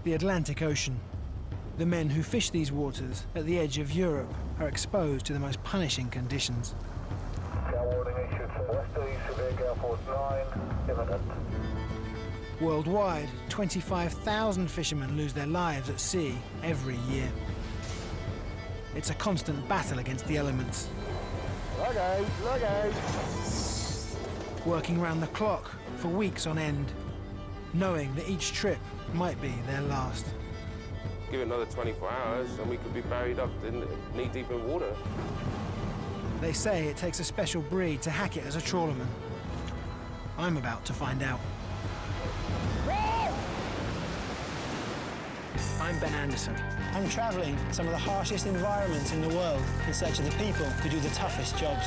The Atlantic Ocean. The men who fish these waters at the edge of Europe are exposed to the most punishing conditions. Gale warning issued for westerly, severe gale force 9, imminent. Worldwide, 25,000 fishermen lose their lives at sea every year. It's a constant battle against the elements. Look out, look out! Working round the clock for weeks on end, knowing that each trip might be their last. Give it another 24 hours and we could be buried up in knee-deep in water. They say it takes a special breed to hack it as a trawlerman. I'm about to find out. I'm Ben Anderson. I'm travelling some of the harshest environments in the world in search of the people who do the toughest jobs.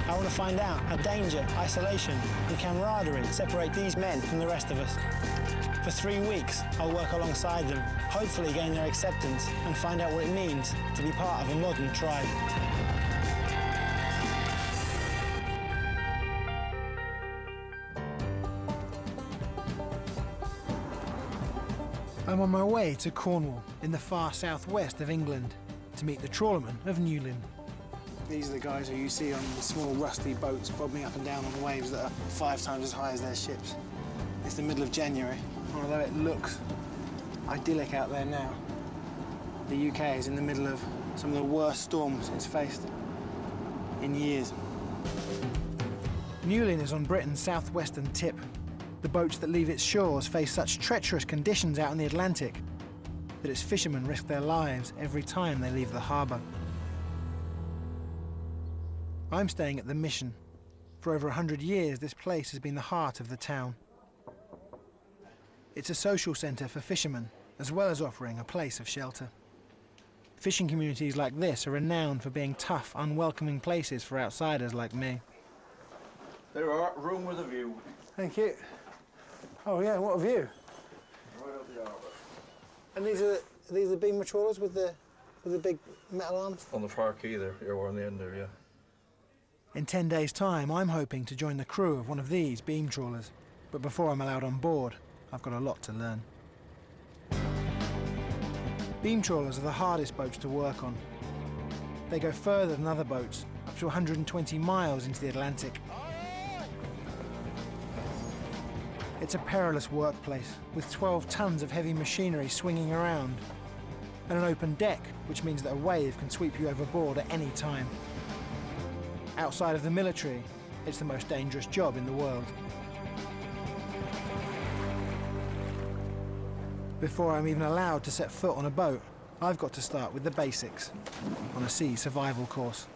I want to find out how danger, isolation and camaraderie separate these men from the rest of us. For 3 weeks, I'll work alongside them, hopefully gain their acceptance and find out what it means to be part of a modern tribe. I'm on my way to Cornwall, in the far southwest of England, to meet the trawlermen of Newlyn. These are the guys who you see on the small rusty boats bobbing up and down on waves that are 5 times as high as their ships. It's the middle of January, although it looks idyllic out there now. The UK is in the middle of some of the worst storms it's faced in years. Newlyn is on Britain's southwestern tip. The boats that leave its shores face such treacherous conditions out in the Atlantic that its fishermen risk their lives every time they leave the harbour. I'm staying at the Mission. For over 100 years, this place has been the heart of the town. It's a social centre for fishermen, as well as offering a place of shelter. Fishing communities like this are renowned for being tough, unwelcoming places for outsiders like me. There are, room with a view. Thank you. Oh yeah, what a view. Right up the harbour. And these are the beam trawlers with the big metal arms? On the far quay there, you're on the end there, yeah. In 10 days' time, I'm hoping to join the crew of one of these beam trawlers. But before I'm allowed on board, I've got a lot to learn. Beam trawlers are the hardest boats to work on. They go further than other boats, up to 120 miles into the Atlantic. It's a perilous workplace, with 12 tons of heavy machinery swinging around, and an open deck, which means that a wave can sweep you overboard at any time. Outside of the military, it's the most dangerous job in the world. Before I'm even allowed to set foot on a boat, I've got to start with the basics, on a sea survival course.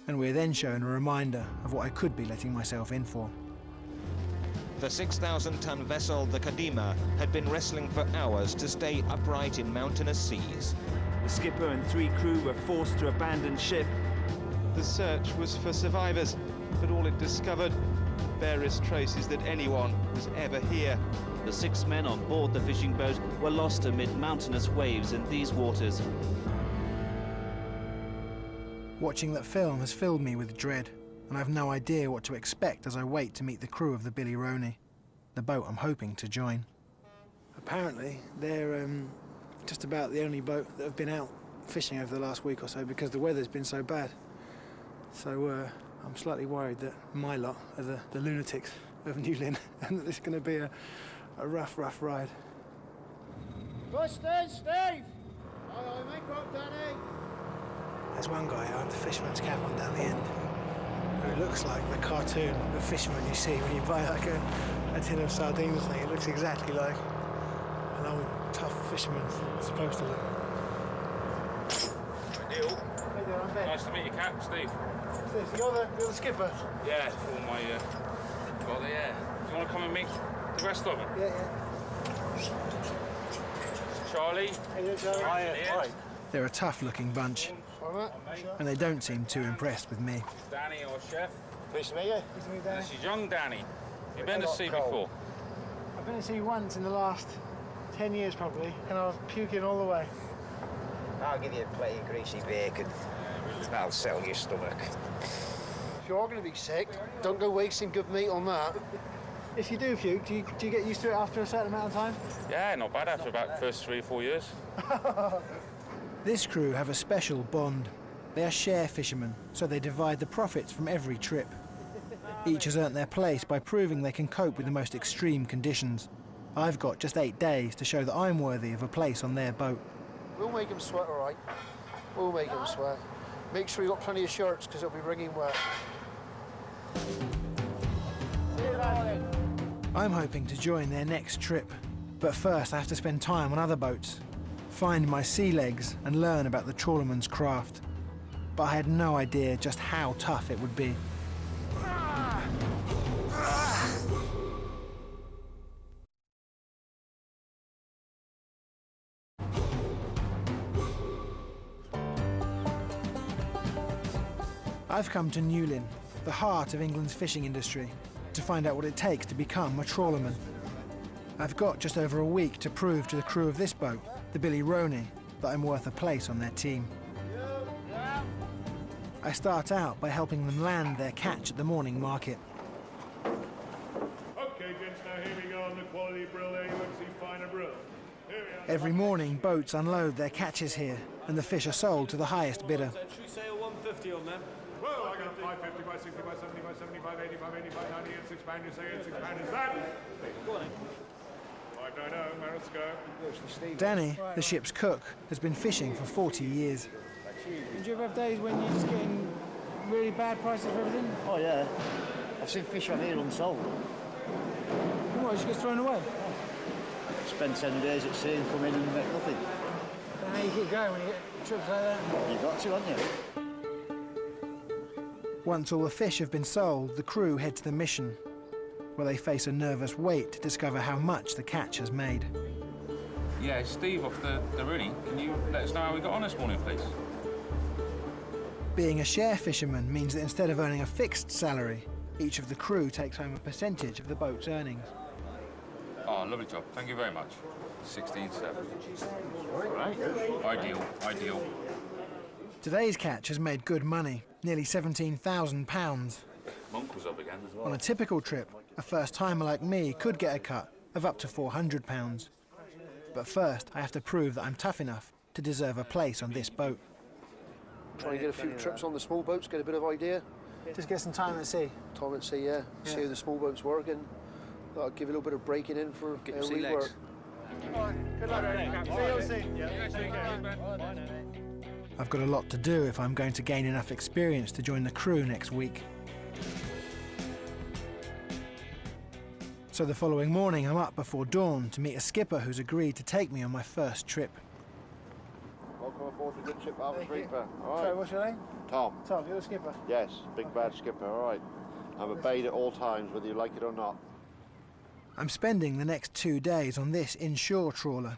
And we're then shown a reminder of what I could be letting myself in for. The 6,000-ton vessel, the Kadima, had been wrestling for hours to stay upright in mountainous seas. The skipper and 3 crew were forced to abandon ship. The search was for survivors, but all it discovered, barest traces that anyone was ever here. The 6 men on board the fishing boat were lost amid mountainous waves in these waters. Watching that film has filled me with dread, and I've no idea what to expect as I wait to meet the crew of the Billy Rowney, the boat I'm hoping to join. Apparently, they're just about the only boat that have been out fishing over the last week or so because the weather's been so bad. So I'm slightly worried that my lot are the lunatics of Newlyn and that it's going to be a rough, rough ride. Busted, Steve! Aye, aye, mate, go up, Danny. There's one guy who had the fisherman's cap on down the end, who looks like the cartoon of fisherman you see when you buy like a tin of sardines thing. It looks exactly like an old tough fisherman's supposed to look. Neil. How you doing? I'm Ben. Nice to meet you, Cap. Steve. Steve, you're the skipper? Yeah, for my... got the air. Do you want to come and meet the rest of them? Yeah. Charlie. How you doing, Charlie? Hi. They're a tough-looking bunch, and they don't seem too impressed with me. Danny, our chef. Nice to meet you. Nice to meet you, Danny. This is young Danny. You've been to sea before? I've been to sea once in the last 10 years, probably, and I was puking all the way. I'll give you a plate of greasy bacon. That'll settle your stomach. If you're going to be sick, don't go wasting good meat on that. If you do puke, do you get used to it after a certain amount of time? Yeah, not bad after about the first 3 or 4 years. This crew have a special bond. They are share fishermen, so they divide the profits from every trip. Each has earned their place by proving they can cope with the most extreme conditions. I've got just 8 days to show that I'm worthy of a place on their boat. We'll make them sweat, all right. We'll make them sweat. Make sure you've got plenty of shirts, because it'll be wringing wet. I'm hoping to join their next trip, but first I have to spend time on other boats, find my sea legs and learn about the trawlerman's craft. But I had no idea just how tough it would be. I've come to Newlyn, the heart of England's fishing industry, to find out what it takes to become a trawlerman. I've got just over a week to prove to the crew of this boat, the Billy Rowney, that I'm worth a place on their team. I start out by helping them land their catch at the morning market. Okay, gents, now here we go on the quality brill there. You won't see finer brill. Here we are. Every morning, boats unload their catches here, and the fish are sold to the highest bidder. Should we say a 150 on them? Well, I got a 550 by 60 by 70 by 75, 85, 85, 90, and £6. You say it's £6 is that? Go on, 590, let's go. Danny, the ship's cook, has been fishing for 40 years. Did you ever have days when you're just getting really bad prices for everything? Oh, yeah. I've seen fish on here unsold. What, it just gets thrown away? Spend 10 days at sea and come in and make nothing. Then how you keep going when you get trips like that? You've got to, haven't you? Once all the fish have been sold, the crew head to the mission, where they face a nervous wait to discover how much the catch has made. Yeah, Steve off the Rowney. Can you let us know how we got on this morning, please? Being a share fisherman means that instead of earning a fixed salary, each of the crew takes home a percentage of the boat's earnings. Oh, lovely job. Thank you very much. 16.7. Right. Ideal, ideal. Today's catch has made good money, nearly £17,000. Monk was up again as well. On a typical trip, a first-timer like me could get a cut of up to £400. But first, I have to prove that I'm tough enough to deserve a place on this boat. Try and get a few trips on the small boats, get a bit of idea. Just get some time at sea. Time at sea, yeah. See how the small boats work, and that'll give you a little bit of breaking in for Get how your sea we legs. work. Good luck, I've got a lot to do if I'm going to gain enough experience to join the crew next week. So the following morning, I'm up before dawn to meet a skipper who's agreed to take me on my first trip. Welcome aboard the good ship Harbour Reaper. All Sorry, right. what's your name? Tom. Tom, you're the skipper. Yes, big bad skipper. All right. I'm obeyed at all times, whether you like it or not. I'm spending the next 2 days on this inshore trawler.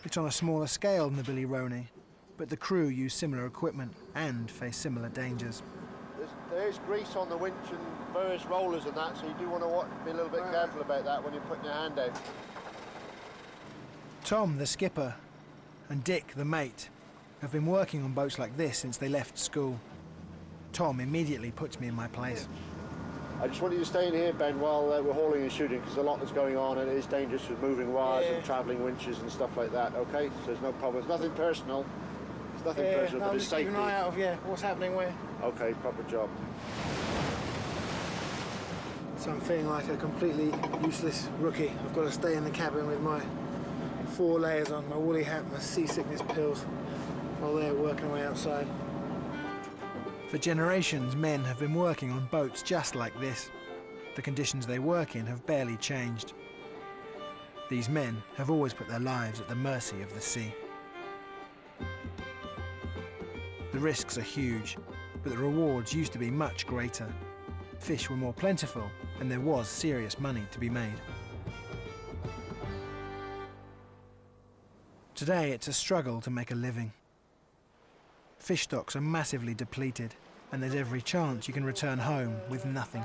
It's on a smaller scale than the Billy Rowney, but the crew use similar equipment and face similar dangers. There's grease on the winch and various rollers and that, so you do want to be a little bit careful about that when you're putting your hand out. Tom, the skipper, and Dick, the mate, have been working on boats like this since they left school. Tom immediately puts me in my place. I just want you to stay in here, Ben, while we're hauling and shooting, because a lot is going on and it is dangerous with moving wires and travelling winches and stuff like that, okay? So there's no problem. It's nothing personal. It's nothing personal, but it's just safety. keep an eye out of what's happening where. Okay, proper job. So I'm feeling like a completely useless rookie. I've got to stay in the cabin with my 4 layers on, my woolly hat, my seasickness pills, while they're working away outside. For generations, men have been working on boats just like this. The conditions they work in have barely changed. These men have always put their lives at the mercy of the sea. The risks are huge, but the rewards used to be much greater. Fish were more plentiful, and there was serious money to be made. Today, it's a struggle to make a living. Fish stocks are massively depleted, and there's every chance you can return home with nothing.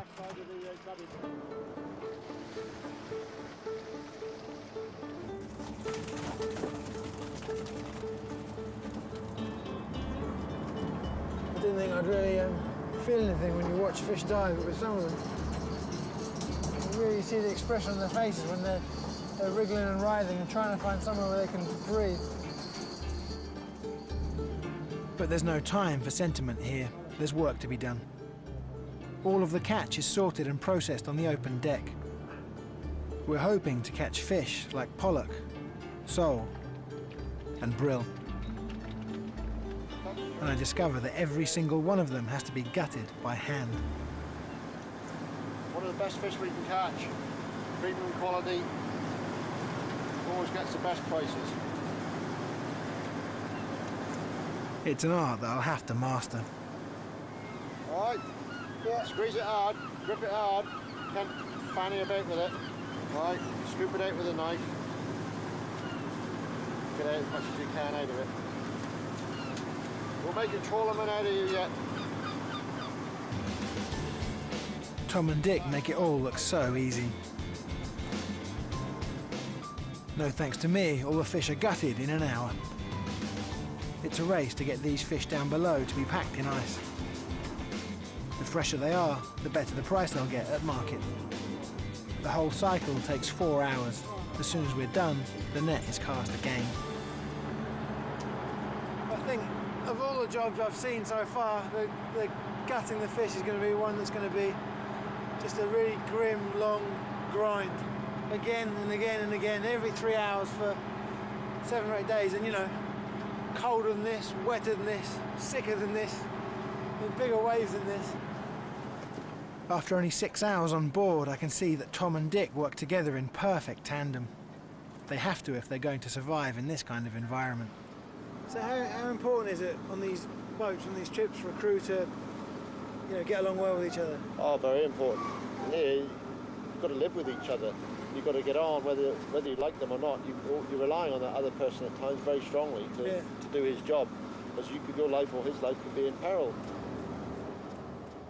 I didn't think I'd really feel anything when you watch fish dive, but with some of them, you really see the expression on their faces when they're wriggling and writhing and trying to find somewhere where they can breathe. But there's no time for sentiment here. There's work to be done. All of the catch is sorted and processed on the open deck. We're hoping to catch fish like pollock, sole, and brill. And I discover that every single one of them has to be gutted by hand. One of the best fish we can catch. Premium quality. Always gets the best prices. It's an art that I'll have to master. All right. Yeah. Squeeze it hard, grip it hard. Can't fanny about with it. All right. Scoop it out with a knife. Get out as much as you can out of it. We'll make a trawlerman out of you yet. Tom and Dick make it all look so easy. No thanks to me, all the fish are gutted in an hour. It's a race to get these fish down below to be packed in ice. The fresher they are, the better the price they'll get at market. The whole cycle takes 4 hours. As soon as we're done, the net is cast again. I think of all the jobs I've seen so far, the gutting the fish is going to be one that's going to be just a really grim, long grind. Again and again and again, every 3 hours for 7 or 8 days. And you know, colder than this, wetter than this, sicker than this, with bigger waves than this. After only 6 hours on board, I can see that Tom and Dick work together in perfect tandem. They have to if they're going to survive in this kind of environment. So how important is it on these boats, on these trips, for a crew to, you know, get along well with each other? Oh, very important. Yeah, you've got to live with each other. You've got to get on, whether you like them or not. You're relying on that other person at times very strongly to do his job, because your life or his life could be in peril.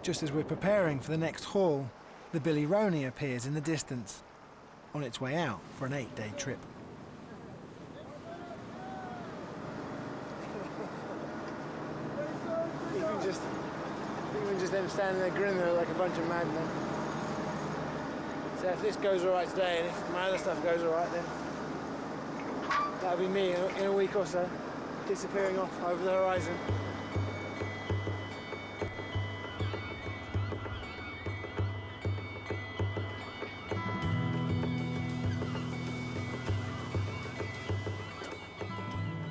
Just as we're preparing for the next haul, the Billy Rowney appears in the distance, on its way out for an 8-day trip. Even just them standing there grinning like a bunch of madmen. So if this goes all right today, and if my other stuff goes all right, then that'll be me in a week or so, disappearing off over the horizon.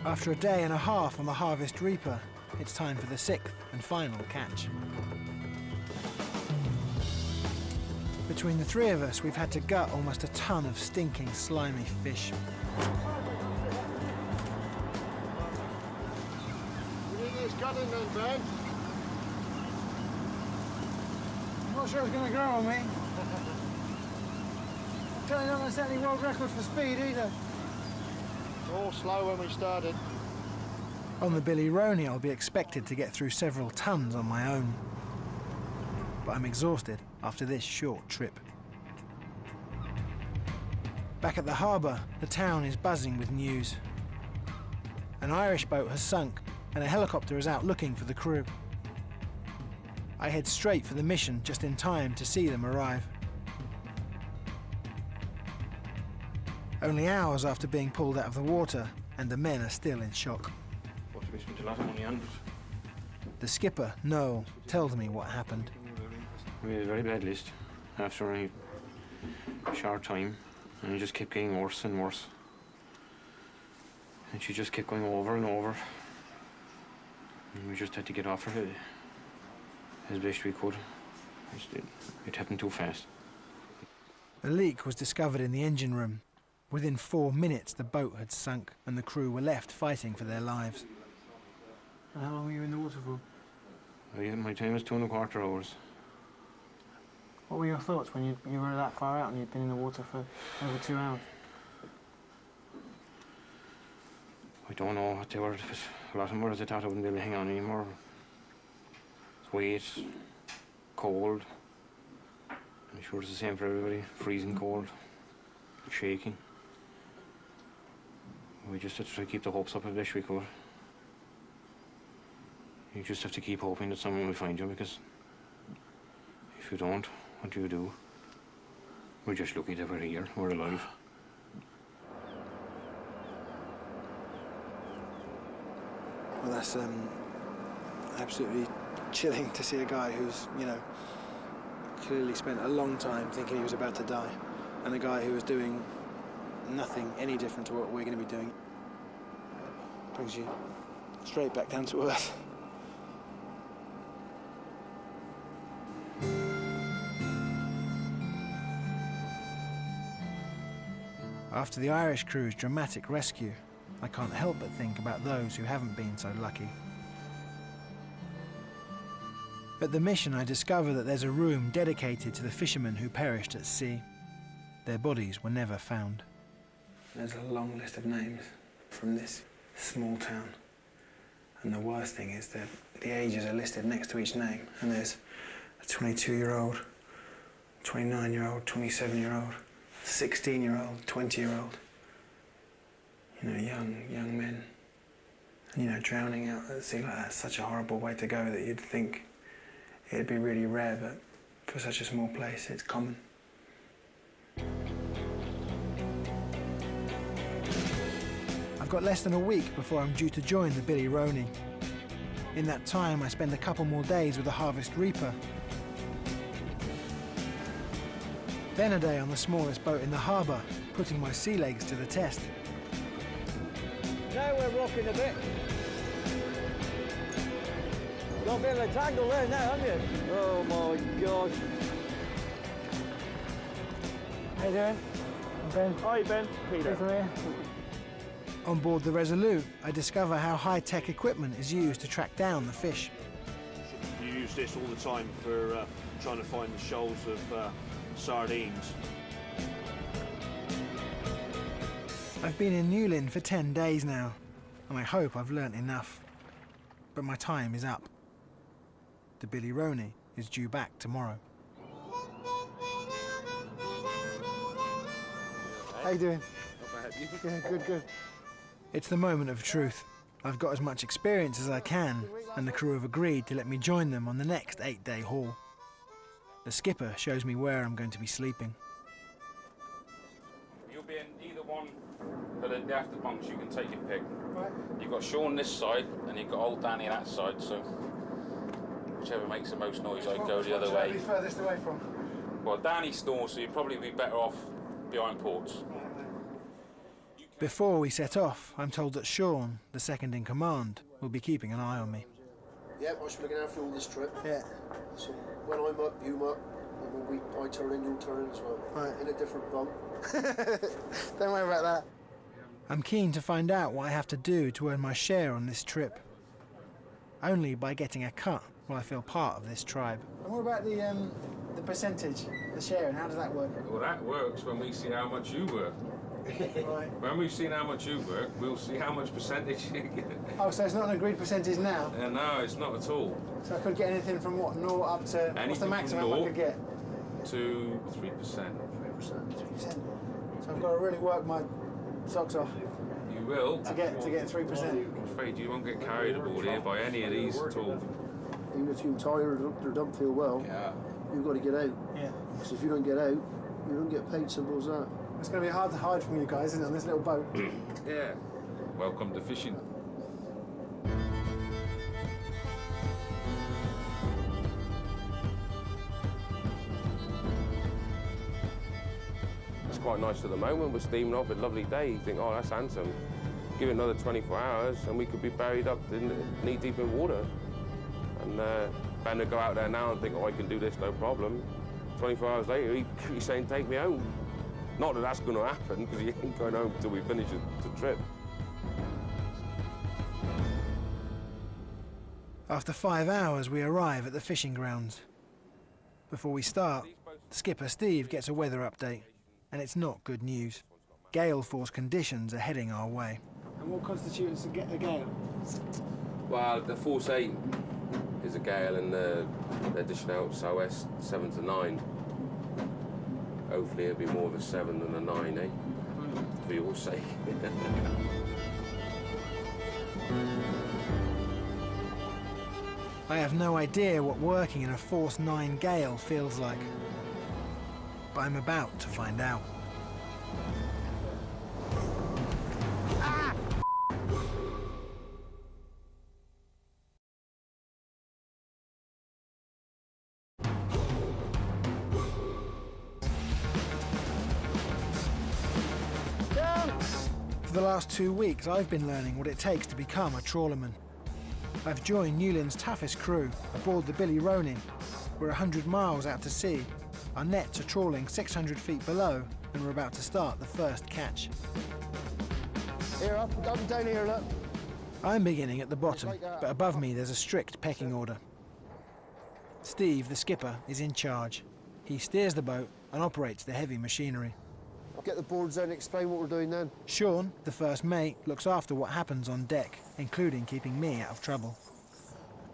After a day and a half on the Harvest Reaper, it's time for the 6th and final catch. Between the 3 of us, we've had to gut almost a ton of stinking, slimy fish. You think it's gutting then, Ben? I'm not sure it's going to grow on me. Certainly not going to set any world record for speed either. All slow when we started. On the Billy Rowney, I'll be expected to get through several tons on my own. But I'm exhausted after this short trip. Back at the harbour, the town is buzzing with news. An Irish boat has sunk, and a helicopter is out looking for the crew. I head straight for the mission just in time to see them arrive. Only hours after being pulled out of the water, and the men are still in shock. We spent a lot of money on it. The skipper, Noel, tells me what happened. We had a very bad list after a short time, and it just kept getting worse and worse. And she just kept going over and over. And we just had to get off her as best we could. It happened too fast. A leak was discovered in the engine room. Within 4 minutes, the boat had sunk, and the crew were left fighting for their lives. How long were you in the water for? My time was 2¼ hours. What were your thoughts when you were that far out and you'd been in the water for over 2 hours? I don't know what they were. A lot of them were, I thought I wouldn't be able to hang on anymore. It's weight, cold. I'm sure it's the same for everybody. Freezing cold, shaking. We just had to try to keep the hopes up as best we could. You just have to keep hoping that someone will find you, because you don't, what do you do? We're just lucky that we're here, we're alive. Well, that's absolutely chilling to see a guy who's, you know, clearly spent a long time thinking he was about to die, and a guy who was doing nothing any different to what we're going to be doing. Brings you straight back down to earth. After the Irish crew's dramatic rescue, I can't help but think about those who haven't been so lucky. At the mission, I discover that there's a room dedicated to the fishermen who perished at sea. Their bodies were never found. There's a long list of names from this small town. And the worst thing is that the ages are listed next to each name. And there's a 22-year-old, 29-year-old, 27-year-old, 16-year-old, 20-year-old. You know, young men. And, you know, drowning out at sea like that's such a horrible way to go that you'd think it'd be really rare, but for such a small place, it's common. I've got less than a week before I'm due to join the Billy Rowney. In that time, I spend a couple more days with the Harvest Reaper. Then a day on the smallest boat in the harbour, putting my sea legs to the test. Now we're rocking a bit. Got a bit of a tangle there now, haven't you? Oh my gosh. How you doing? I'm Ben. Hi Ben. Peter. Here. On board the Resolute, I discover how high-tech equipment is used to track down the fish. You use this all the time for trying to find the shoals of sardines. I've been in Newlyn for 10 days now, and I hope I've learnt enough. But my time is up. The Billy Rowney is due back tomorrow. How you doing? Yeah, good, good. It's the moment of truth. I've got as much experience as I can, and the crew have agreed to let me join them on the next 8-day haul. The skipper shows me where I'm going to be sleeping. You'll be in either one of the after bunks, you can take your pick. Right. You've got Sean this side, and you've got old Danny that side, so whichever makes the most noise, I go the other way. Where furthest away from? Well, Danny snores, so you'd probably be better off behind ports. Before we set off, I'm told that Sean, the second in command, will be keeping an eye on me. Yeah, I should be looking after all this trip. Yeah. So when I'm up, you up, and when I turn in, you'll turn in as well. Right. In a different bunk. Don't worry about that. I'm keen to find out what I have to do to earn my share on this trip. Only by getting a cut will I feel part of this tribe. And what about the percentage, the sharing? How does that work? Well, that works when we see how much you work. Right. When we've seen how much you work, we'll see how much percentage you get. Oh, so it's not an agreed percentage now? No, it's not at all. So I could get anything from what, 0 up to, Anything what's the maximum I could get? To 3%. 3%. So I've got to really work my socks off. You will. To get 3%. I'm afraid you won't get carried aboard here by any of these at all. Even if you're tired or don't feel well, you've got to get out. Yeah. Because if you don't get out, you don't get paid, simple as that. It's going to be hard to hide from you guys, isn't it, on this little boat? Yeah. Welcome to fishing. It's quite nice at the moment. We're steaming off, a lovely day. You think, oh, that's handsome. Give it another 24 hours and we could be buried up knee-deep in water. And Ben would go out there now and think, oh, I can do this, no problem. 24 hours later, he's saying, take me home. Not that that's going to happen, because he ain't going home until we finish the trip. After 5 hours, we arrive at the fishing grounds. Before we start, skipper Steve gets a weather update, and it's not good news. Gale force conditions are heading our way. And what constitutes a gale? Well, the force 8 is a gale, and they're dishing out southwest 7 to 9. Hopefully it'll be more of a 7 than a 9, eh? For your sake. I have no idea what working in a force 9 gale feels like, but I'm about to find out. For the last 2 weeks, I've been learning what it takes to become a trawlerman. I've joined Newland's toughest crew aboard the Billy Rowney. We're 100 miles out to sea. Our nets are trawling 600 feet below, and we're about to start the first catch. Here, up and down here, look. I'm beginning at the bottom, but above me there's a strict pecking order. Steve, the skipper, is in charge. He steers the boat and operates the heavy machinery. Get the boards out and explain what we're doing then. Sean, the first mate, looks after what happens on deck, including keeping me out of trouble.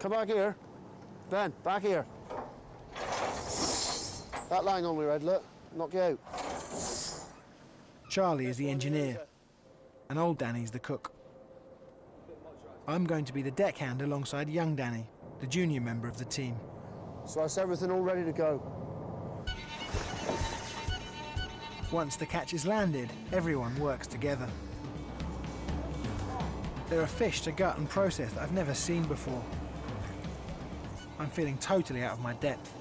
Come back here. Ben, back here. That line on me, Red, look. Knock you out. Charlie is the engineer, and old Danny's the cook. I'm going to be the deckhand alongside young Danny, the junior member of the team. So that's everything all ready to go. Once the catch is landed, everyone works together. There are fish to gut and process that I've never seen before. I'm feeling totally out of my depth.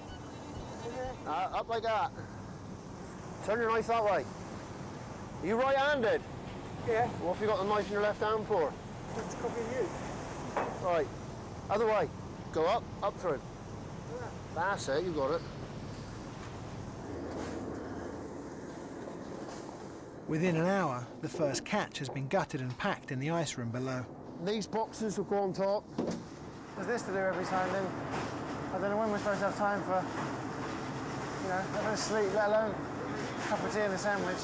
Up like that. Turn your knife that way. Are you right-handed? Yeah. What have you got the knife in your left hand for? Just to copy you. Right. Other way. Go up through. Yeah. That's it, you got it. Within an hour, the first catch has been gutted and packed in the ice room below. These boxes will go on top. There's this to do every time then. I don't know when we're supposed to have time for, you know, having a sleep, let alone a cup of tea and a sandwich.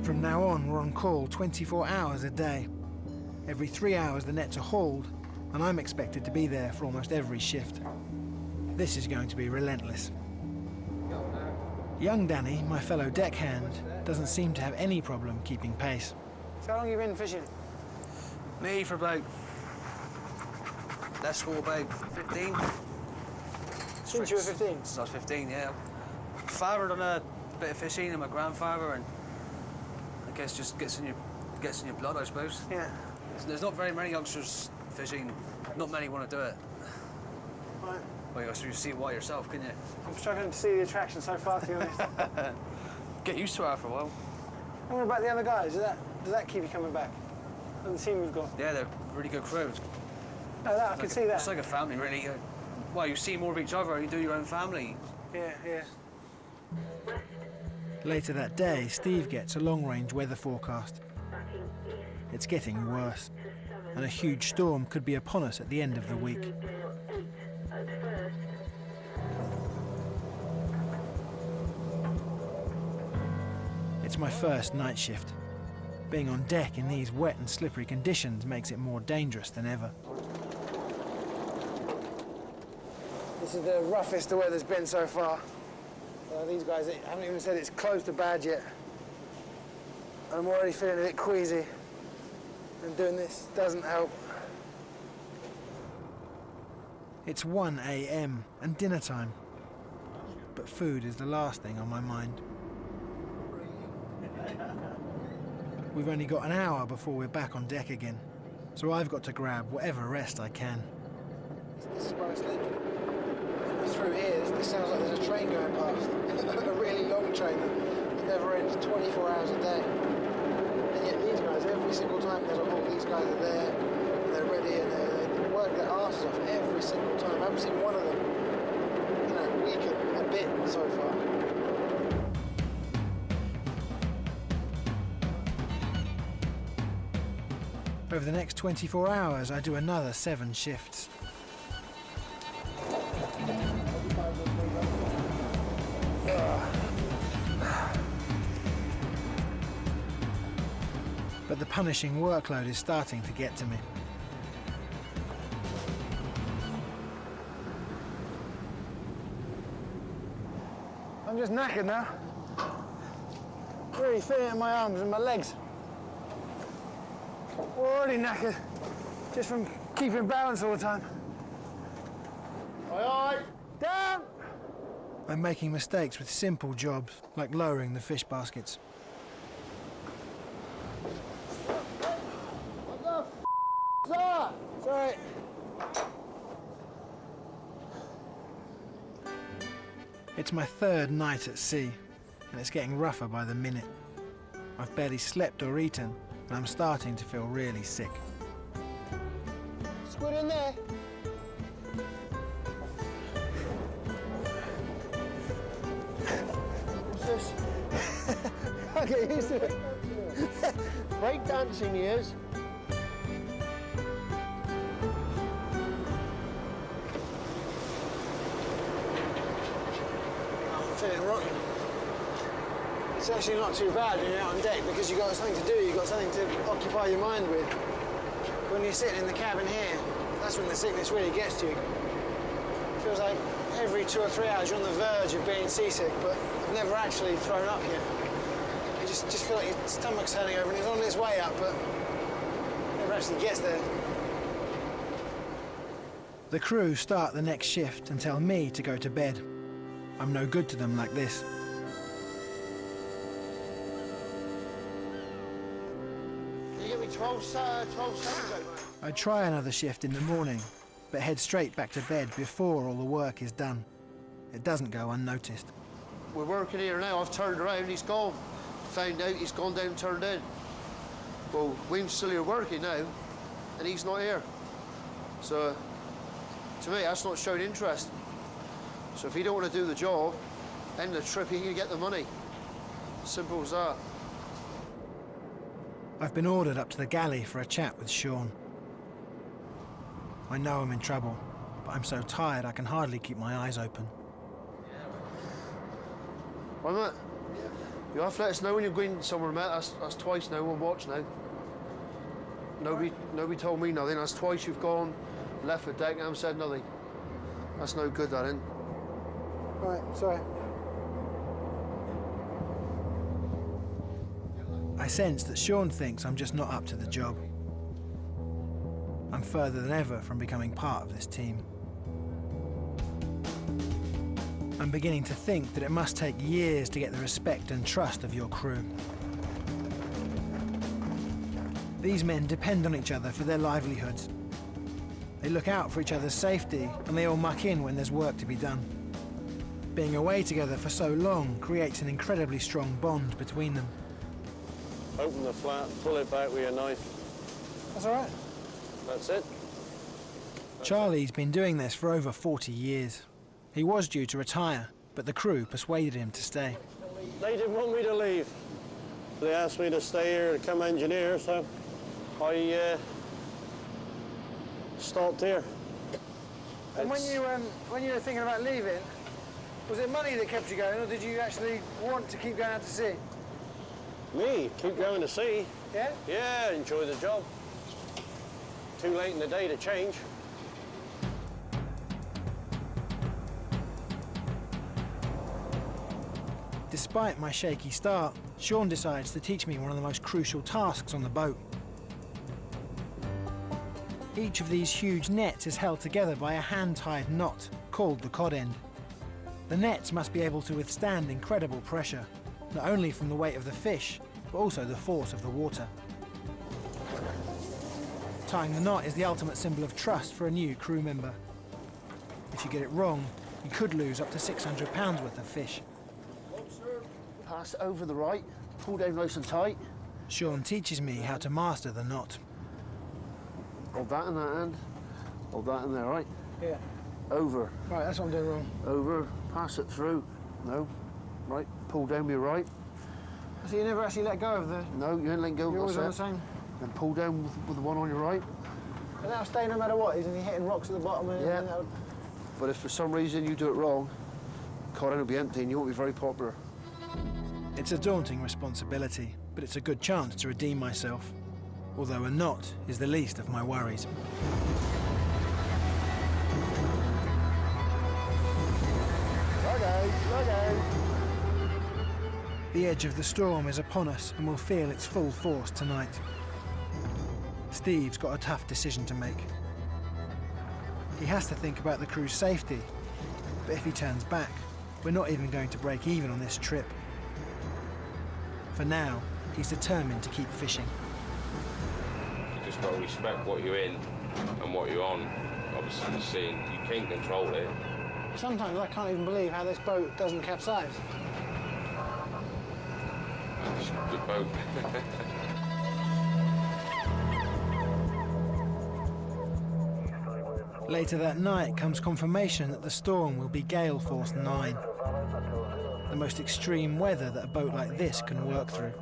From now on, we're on call 24 hours a day. Every 3 hours, the nets are hauled, and I'm expected to be there for almost every shift. This is going to be relentless. Young Danny, my fellow deckhand, doesn't seem to have any problem keeping pace. So how long have you been fishing? Me for about, let's go about 15. Since you were 15? Since I was 15, yeah. Father done a bit of fishing, and my grandfather, and I guess just gets in your blood, I suppose. Yeah. So there's not very many youngsters fishing. Not many want to do it. Right. Well, you see why yourself, can you? I'm struggling to see the attraction so far, to be honest. Get used to it after a while. And what about the other guys? Does that keep you coming back? And the team we've got? Yeah, they're really good crew. No, I can see that. It's like a family, really. Well, you see more of each other, you do your own family. Yeah, yeah. Later that day, Steve gets a long-range weather forecast. It's getting worse, and a huge storm could be upon us at the end of the week. It's my first night shift. Being on deck in these wet and slippery conditions makes it more dangerous than ever. This is the roughest the weather's been so far. These guys haven't even said it's close to bad yet. I'm already feeling a bit queasy, and doing this doesn't help. It's 1 a.m. and dinner time, but food is the last thing on my mind. We've only got an hour before we're back on deck again, so I've got to grab whatever rest I can. This is where it's leaking. Through here, this sounds like there's a train going past. A really long train that never ends, 24 hours a day. And yet these guys, every single time there's a halt, these guys are there, and they're ready, and they work their asses off every single time. I haven't seen one of them, you know, weaken a bit so far. Over the next 24 hours, I do another 7 shifts. But the punishing workload is starting to get to me. I'm just knackered now. Really feeling it in my arms and my legs. We're already knackered, just from keeping balance all the time. Aye, aye. Down! I'm making mistakes with simple jobs, like lowering the fish baskets. What the is that? Sorry. It's my third night at sea, and it's getting rougher by the minute. I've barely slept or eaten, and I'm starting to feel really sick. Squid in there. What's this? I'll get used to it. Break dancing he is. I'm feeling rotten. It's actually not too bad being out on deck because you've got something to do, you've got something to occupy your mind with. When you're sitting in the cabin here, that's when the sickness really gets to you. It feels like every 2 or 3 hours you're on the verge of being seasick, but I've never actually thrown up yet. You just feel like your stomach's turning over and it's on its way up, but never actually gets there. The crew start the next shift and tell me to go to bed. I'm no good to them like this. Can you get me 12 seconds out, mate? I try another shift in the morning, but head straight back to bed before all the work is done. It doesn't go unnoticed. We're working here now. I've turned around, he's gone. Found out he's gone down, turned in. Well, William's still here working now, and he's not here. So, to me, that's not showing interest. So if he don't want to do the job, end the trip, he can get the money. Simple as that. I've been ordered up to the galley for a chat with Sean. I know I'm in trouble, but I'm so tired I can hardly keep my eyes open. Right, mate? You have to let us know when you're going somewhere, mate. That's twice now on watch now. Nobody told me nothing. That's twice you've gone, left the deck, and haven't said nothing. That's no good, that ain't. Right, sorry. I sense that Sean thinks I'm just not up to the job. I'm further than ever from becoming part of this team. I'm beginning to think that it must take years to get the respect and trust of your crew. These men depend on each other for their livelihoods. They look out for each other's safety, and they all muck in when there's work to be done. Being away together for so long creates an incredibly strong bond between them. Open the flap, pull it back with your knife. That's all right. That's it. Charlie's been doing this for over 40 years. He was due to retire, but the crew persuaded him to stay. They didn't want me to leave. They asked me to stay here to become engineer, so I stopped here. And when you were thinking about leaving, was it money that kept you going, or did you actually want to keep going out to sea? Me? Keep going to sea? Yeah? Yeah, enjoy the job. Too late in the day to change. Despite my shaky start, Sean decides to teach me one of the most crucial tasks on the boat. Each of these huge nets is held together by a hand-tied knot, called the cod end. The nets must be able to withstand incredible pressure, not only from the weight of the fish, but also the force of the water. Tying the knot is the ultimate symbol of trust for a new crew member. If you get it wrong, you could lose up to £600 worth of fish. Pass it over the right, pull down nice and tight. Sean teaches me how to master the knot. Hold that in that hand. Hold that in there, right? Yeah. Over. Right, that's what I'm doing wrong. Over, pass it through. No. Right, pull down with your right. So you never actually let go of the... No, you ain't letting go. You're always on the that's it. same... Then pull down with the one on your right. And that'll stay no matter what, isn't he? Hitting rocks at the bottom and... Yeah. And that'll... But if for some reason you do it wrong, cod will be empty and you won't be very popular. It's a daunting responsibility, but it's a good chance to redeem myself. Although a knot is the least of my worries. The edge of the storm is upon us and we'll feel its full force tonight. Steve's got a tough decision to make. He has to think about the crew's safety. But if he turns back, we're not even going to break even on this trip. For now, he's determined to keep fishing. You just got to respect what you're in and what you're on. Obviously, the scene, you can't control it. Sometimes I can't even believe how this boat doesn't capsize. It's a good boat. Later that night comes confirmation that the storm will be gale force 9. The most extreme weather that a boat like this can work through.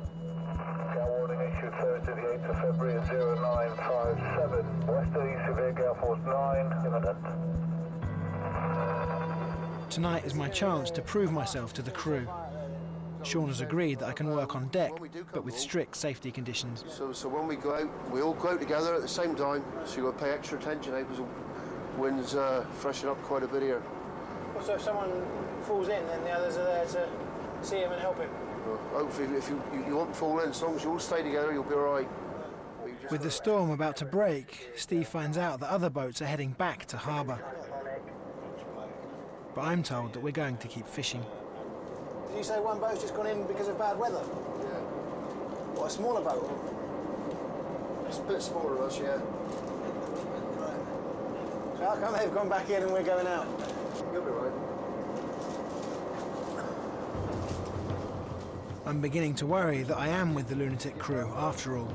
Gale warning issued Thursday the 8th of February at 0957. Westerly severe gale force 9 imminent. Tonight is my chance to prove myself to the crew. Sean has agreed that I can work on deck, but with strict safety conditions. So when we go out, we all go out together at the same time, so you've got to pay extra attention because the wind's freshen up quite a bit here. Also, if someone falls in, then the others are there to see him and help him. Hopefully, if you won't fall in, as long as you all stay together, you'll be all right. With the storm about to break, Steve finds out that other boats are heading back to harbour. But I'm told that we're going to keep fishing. Did you say one boat's just gone in because of bad weather? Yeah. What, a smaller boat? It's a bit smaller than us, yeah. So how come they've gone back in and we're going out? You'll be right. I'm beginning to worry that I am with the lunatic crew after all.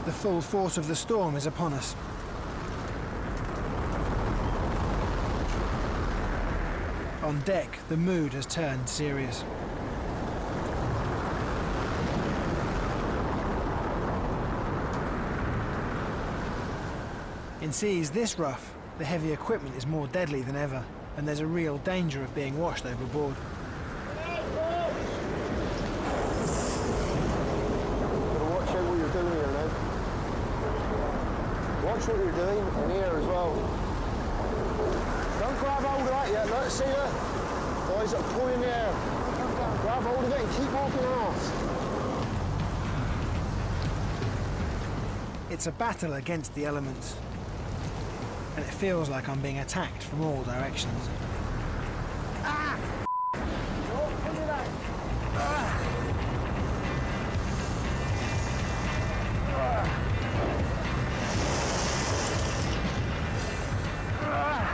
The full force of the storm is upon us. On deck, the mood has turned serious. In seas this rough, the heavy equipment is more deadly than ever, and there's a real danger of being washed overboard. Watch out what you're doing here now. Watch what you're doing in here as well. Don't grab hold of that yet, look, see that? Guys that are pulling in the air. Grab hold of it and keep walking off. It's a battle against the elements, and it feels like I'm being attacked from all directions. Ah!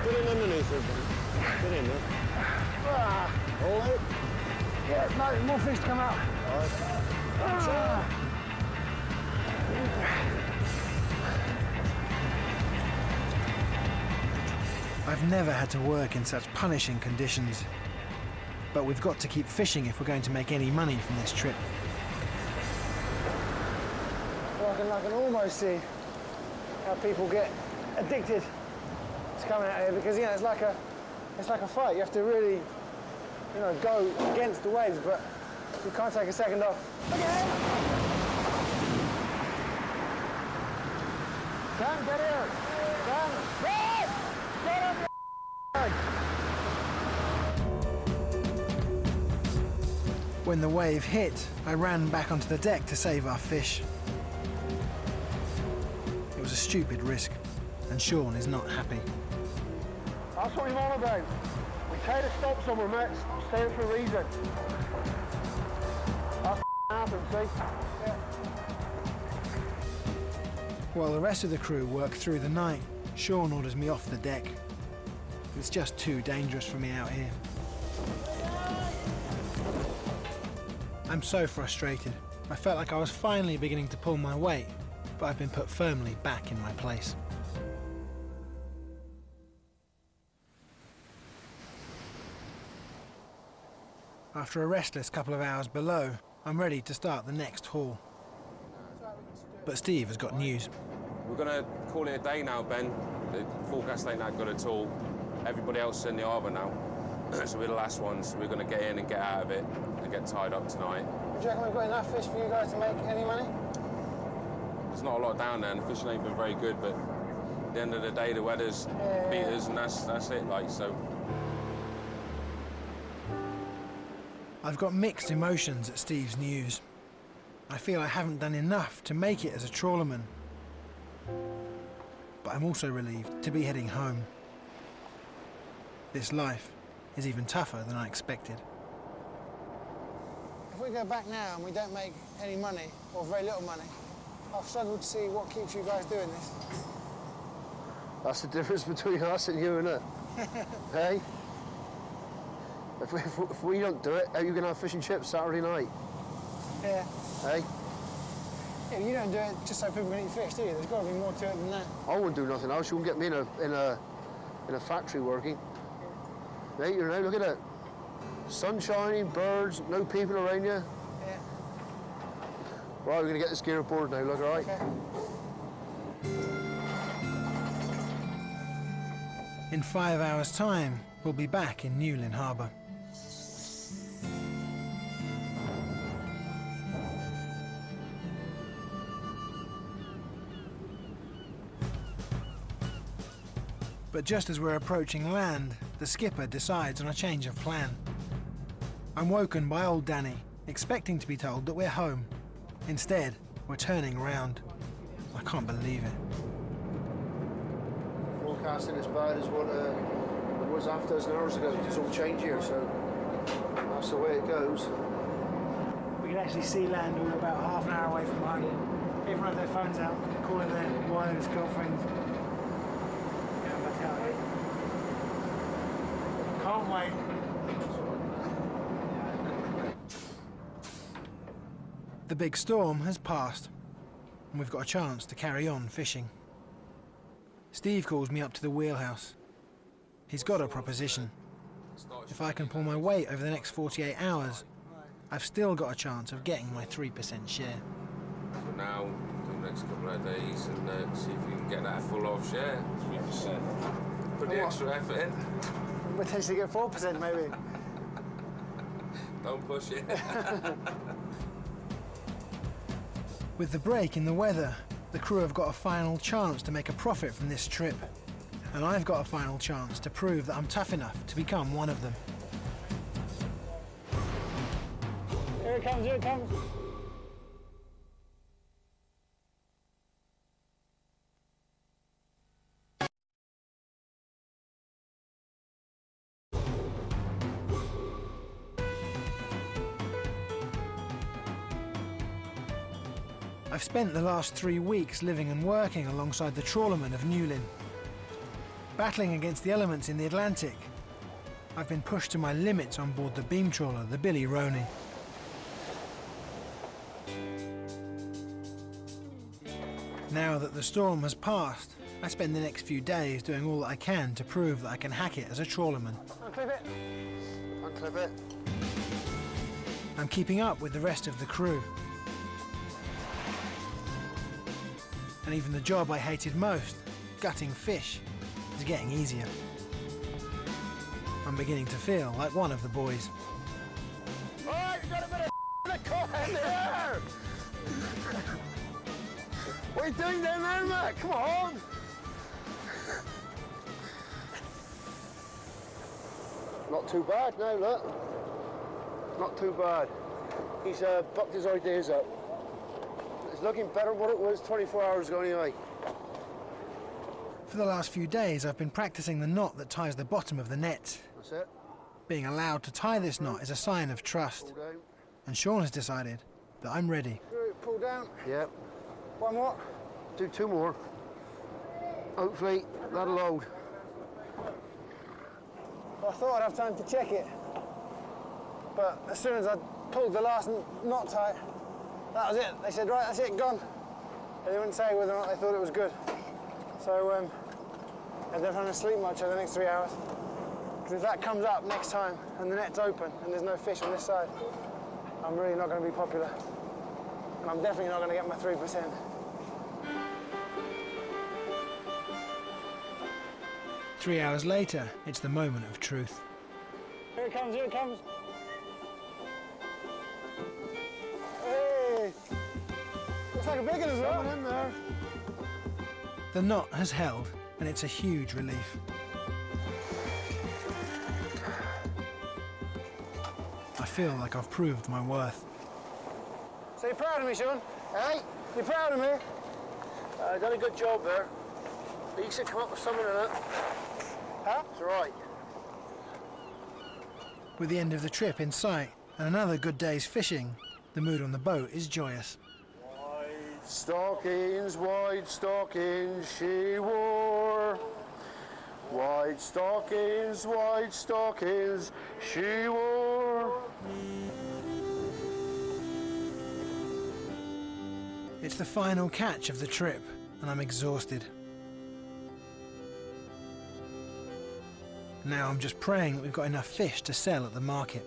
Get in underneath it, buddy. Get in there. Hold it. Yeah, no, more fish to come out. I've never had to work in such punishing conditions, but we've got to keep fishing if we're going to make any money from this trip. Well, I can almost see how people get addicted to coming out here because, you know, it's like a fight. You have to really, you know, go against the waves, but you can't take a second off. Okay. Come, get here. Come. Get! Get up your When the wave hit, I ran back onto the deck to save our fish. It was a stupid risk, and Sean is not happy. That's what you're on about. We try to stop somewhere, mate. Stay out for a reason. That's happened, see? Yeah. While the rest of the crew work through the night, Sean orders me off the deck. It's just too dangerous for me out here. I'm so frustrated. I felt like I was finally beginning to pull my weight, but I've been put firmly back in my place. After a restless couple of hours below, I'm ready to start the next haul. But Steve has got news. We're going to call it a day now, Ben. The forecast ain't that good at all. Everybody else is in the harbour now, so we're the last ones. We're going to get in and get out of it and get tied up tonight. Do you reckon we've got enough fish for you guys to make any money? There's not a lot down there, and the fishing ain't been very good, but at the end of the day, the weather's beat us, and that's it, like, so. I've got mixed emotions at Steve's news. I feel I haven't done enough to make it as a trawlerman. But I'm also relieved to be heading home. This life is even tougher than I expected. If we go back now and we don't make any money, or very little money, I've struggled to see what keeps you guys doing this. That's the difference between us and you and her. Hey? If we don't do it, how are you going to have fish and chips Saturday night? Yeah. Hey? Yeah, you don't do it just so people can eat fish, do you? There's got to be more to it than that. I wouldn't do nothing else. You wouldn't get me in a factory working. Hey, you know, look at it. Sun shining, birds, no people around you. Yeah. Right, we're going to get this gear aboard now, look, all right? Okay. In 5 hours' time, we'll be back in Newlyn Harbour. But just as we're approaching land, the skipper decides on a change of plan. I'm woken by old Danny, expecting to be told that we're home. Instead, we're turning round. I can't believe it. Forecasting as bad as what it was half a dozen hours ago. It's all changed here, so that's the way it goes. We could actually see land. We were about half an hour away from home. Everyone had their phones out, calling their wives, girlfriends. Can't wait. The big storm has passed, and we've got a chance to carry on fishing. Steve calls me up to the wheelhouse. He's got a proposition. If I can pull my weight over the next 48 hours, I've still got a chance of getting my 3% share. So now, the next couple of days, and see if we can get that full off share, 3%. Put the extra effort in. Potentially get 4% maybe. Don't push it. With the break in the weather, the crew have got a final chance to make a profit from this trip. And I've got a final chance to prove that I'm tough enough to become one of them. Here it comes, here it comes. I've spent the last 3 weeks living and working alongside the trawlermen of Newlyn. Battling against the elements in the Atlantic, I've been pushed to my limits on board the beam trawler, the Billy Rowney. Now that the storm has passed, I spend the next few days doing all that I can to prove that I can hack it as a trawlerman. Unclip it. Unclip it. I'm keeping up with the rest of the crew. And even the job I hated most, gutting fish, is getting easier. I'm beginning to feel like one of the boys. All right, you got a bit of caught in the air! What are you doing down there, Matt? Come on! Not too bad now, look. Not too bad. He's bucked his ideas up. It's looking better than what it was 24 hours ago anyway. For the last few days, I've been practicing the knot that ties the bottom of the net. That's it. Being allowed to tie this knot is a sign of trust. And Sean has decided that I'm ready. Pull down. Yep. One more. Do 2 more. Hopefully, that'll load. I thought I'd have time to check it. But as soon as I pulled the last knot tight, that was it. They said, right, that's it, gone. They didn't say whether or not they thought it was good. So, I don't have to sleep much over the next 3 hours. Because if that comes up next time and the net's open and there's no fish on this side, I'm really not going to be popular. And I'm definitely not going to get my 3%. Three hours later, it's the moment of truth. Here it comes, here it comes. Hey! Looks like a big one as well. In there. The knot has held, and it's a huge relief. I feel like I've proved my worth. So you're proud of me, Sean? Hey? You're proud of me? I done a good job there. But you should come up with something like that. Huh? It's all right. With the end of the trip in sight and another good day's fishing, the mood on the boat is joyous. White stockings she wore. White stockings she wore. It's the final catch of the trip, and I'm exhausted. Now I'm just praying that we've got enough fish to sell at the market.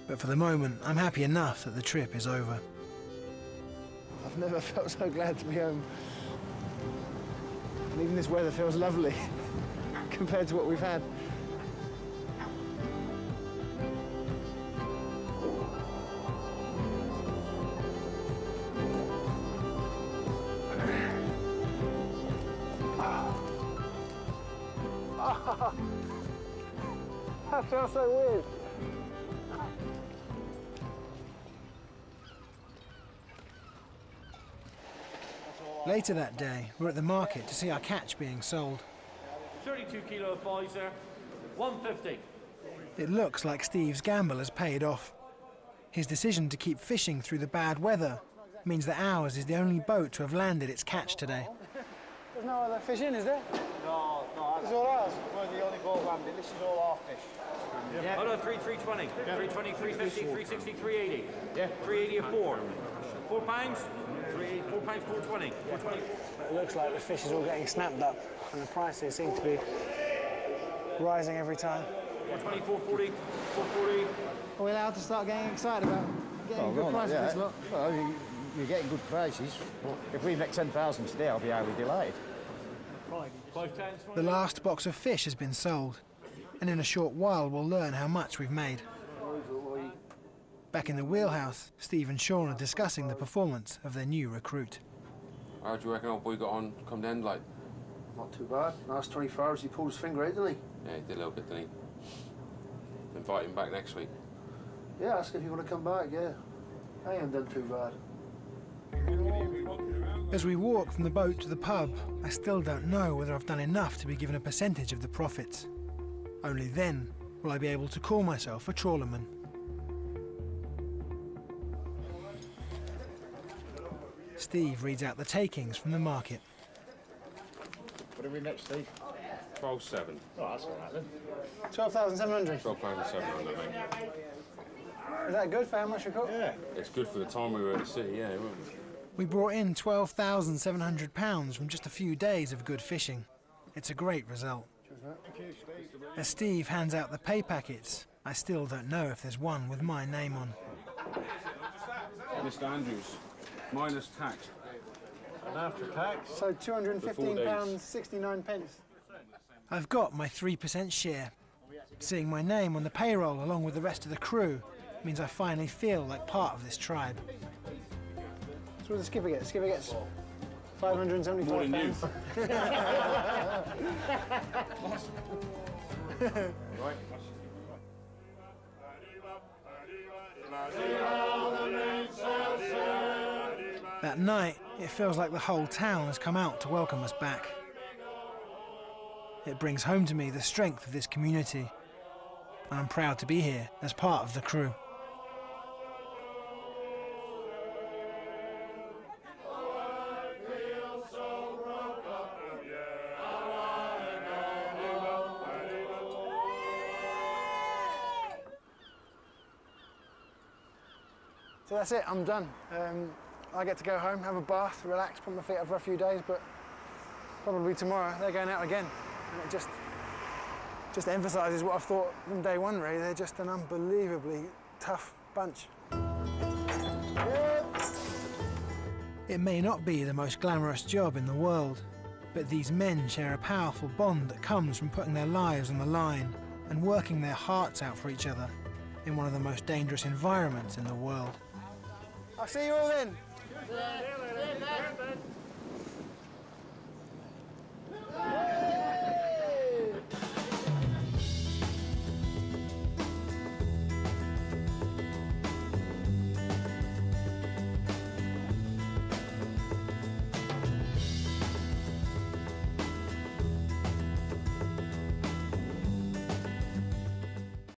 But for the moment, I'm happy enough that the trip is over. I've never felt so glad to be home. And even this weather feels lovely compared to what we've had. That feels so weird. Later that day, we're at the market to see our catch being sold. 32 kilo of flies there, 150. It looks like Steve's gamble has paid off. His decision to keep fishing through the bad weather means that ours is the only boat to have landed its catch today. There's no other fish in, is there? No, no. It's all ours. We're the only boat landing. This is all our fish. Yeah. Hold on, 320. 320, 350, 360, 380. Yeah. 380 of 4. 4 pounds? 4 pounds, 420. 420. It looks like the fish is all getting snapped up and the prices seem to be rising every time. 420, 440, 440. Are we allowed to start getting excited about getting good prices for this lot? Well, you're getting good prices. If we make 10,000 today, I'll be highly delighted. The last box of fish has been sold, and in a short while we'll learn how much we've made. Back in the wheelhouse, Steve and Sean are discussing the performance of their new recruit. How do you reckon old boy got on come the end like? Not too bad. Last 24 hours he pulled his finger out, didn't he? Yeah, he did a little bit, didn't he? Invite him back next week. Yeah, ask if you want to come back, yeah. I ain't done too bad. As we walk from the boat to the pub, I still don't know whether I've done enough to be given a percentage of the profits. Only then will I be able to call myself a trawlerman. Steve reads out the takings from the market. What are we next, Steve? 12.7. Oh, that's all right then. 12,700. 12,700, mate. Is that good for how much we caught? Yeah. It's good for the time we were in the city, yeah. It wasn't. We brought in £12,700 from just a few days of good fishing. It's a great result. As Steve hands out the pay packets, I still don't know if there's one with my name on. Mr. Andrews, minus tax. And after tax? So £215.69. I've got my 3% share. Seeing my name on the payroll along with the rest of the crew means I finally feel like part of this tribe. That's what the skipper gets. Skipper gets £575. More than you. Right. That night, it feels like the whole town has come out to welcome us back. It brings home to me the strength of this community, and I'm proud to be here as part of the crew. So that's it, I'm done. I get to go home, have a bath, relax, put my feet up for a few days, but probably tomorrow they're going out again. And it just emphasises what I've thought from day one, really. They're just an unbelievably tough bunch. It may not be the most glamorous job in the world, but these men share a powerful bond that comes from putting their lives on the line and working their hearts out for each other in one of the most dangerous environments in the world. I'll see you all then. Yeah.